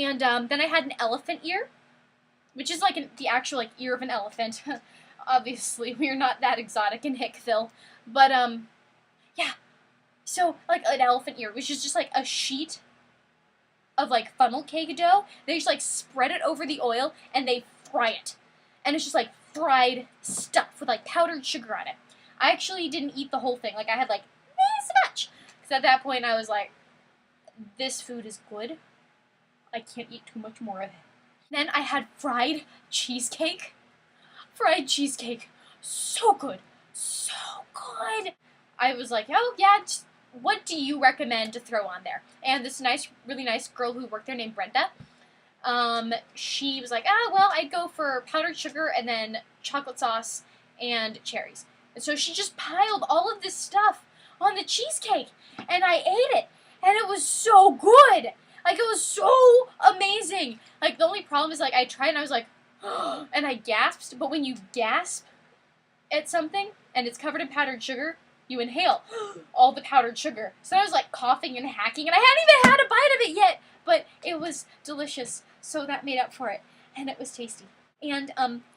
And then I had an elephant ear, which is like the actual like ear of an elephant. Obviously, we are not that exotic in Hickville, but yeah. So like an elephant ear, which is just like a sheet of like funnel cake dough. They just like spread it over the oil and they fry it, and it's just like fried stuff with like powdered sugar on it. I actually didn't eat the whole thing. Like I had like this much, because at that point I was like, this food is good. I can't eat too much more of it. Then I had fried cheesecake. Fried cheesecake. So good. So good. I was like, oh, yeah, what do you recommend to throw on there? And this really nice girl who worked there named Brenda, she was like, well, I'd go for powdered sugar and then chocolate sauce and cherries. And so she just piled all of this stuff on the cheesecake, and I ate it, and it was so good. Like, it was so amazing. Like, the only problem is, like, I tried and I was like, and I gasped. But when you gasp at something and it's covered in powdered sugar, you inhale all the powdered sugar. So I was, like, coughing and hacking, and I hadn't even had a bite of it yet. But it was delicious, so that made up for it. And it was tasty. And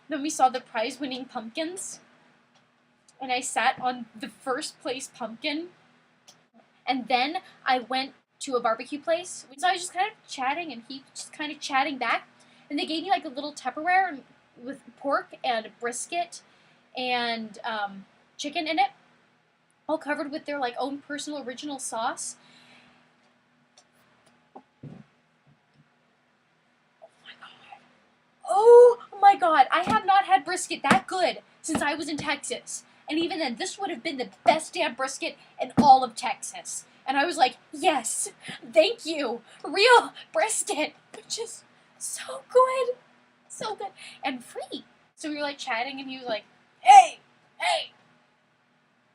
then we saw the prize-winning pumpkins. And I sat on the first place pumpkin. And then I went to a barbecue place. So I was just kind of chatting, and he just kind of chatting back. And they gave me like a little Tupperware with pork and brisket and chicken in it, all covered with their like own personal original sauce. Oh my god, I have not had brisket that good since I was in Texas. And even then, this would have been the best damn brisket in all of Texas. And I was like, yes, thank you, real brisket, which is so good, so good, and free. So we were like chatting, and he was like, hey,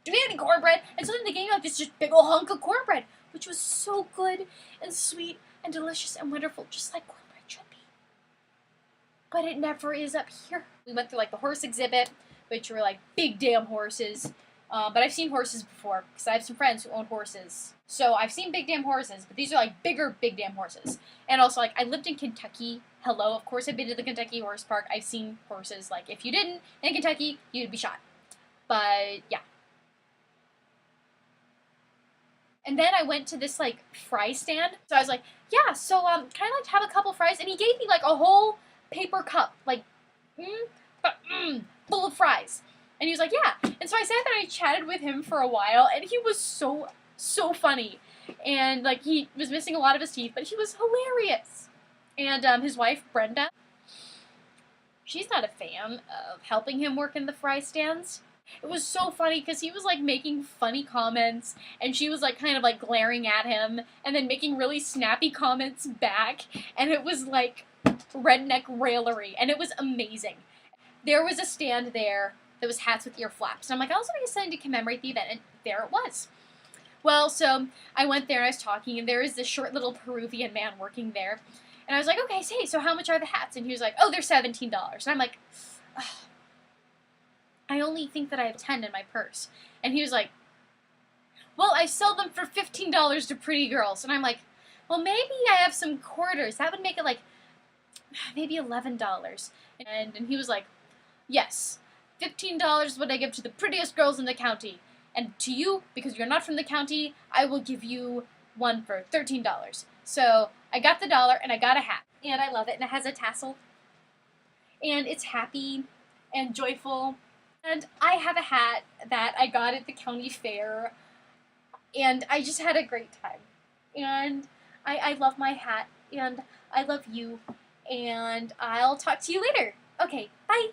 do we have any cornbread? And so then they gave me like this just big ol' hunk of cornbread, which was so good and sweet and delicious and wonderful, just like cornbread should be. But it never is up here. We went through like the horse exhibit, which were like big damn horses. But I've seen horses before, because I have some friends who own horses. So I've seen big damn horses, but these are like bigger big damn horses. And also, like, I lived in Kentucky. Hello, of course I've been to the Kentucky Horse Park. I've seen horses. Like, if you didn't in Kentucky, you'd be shot. But, yeah. And then I went to this, like, fry stand. So I was like, yeah, so, can I, like, have a couple fries? And he gave me, like, a whole paper cup, like, full of fries. And he was like, yeah. And so I sat there and I chatted with him for a while, and he was so funny. And, like, he was missing a lot of his teeth, but he was hilarious. And his wife, Brenda, she's not a fan of helping him work in the fry stands. It was so funny because he was, like, making funny comments, and she was, like, kind of, like, glaring at him, and then making really snappy comments back, and it was, like, redneck raillery, and it was amazing. There was a stand there that was hats with ear flaps. And I'm like, I was going to something to commemorate the event, and there it was. Well, so I went there and I was talking, and there was this short little Peruvian man working there. And I was like, okay, so how much are the hats? And he was like, oh, they're $17. And I'm like, ugh, I only think that I have 10 in my purse. And he was like, well, I sell them for $15 to pretty girls. And I'm like, well, maybe I have some quarters. That would make it like maybe $11. And he was like, yes. $15 is what I give to the prettiest girls in the county. And to you, because you're not from the county, I will give you one for $13. So I got the dollar and I got a hat. And I love it. And it has a tassel. And it's happy and joyful. And I have a hat that I got at the county fair. And I just had a great time. And I love my hat. And I love you. And I'll talk to you later. Okay, bye.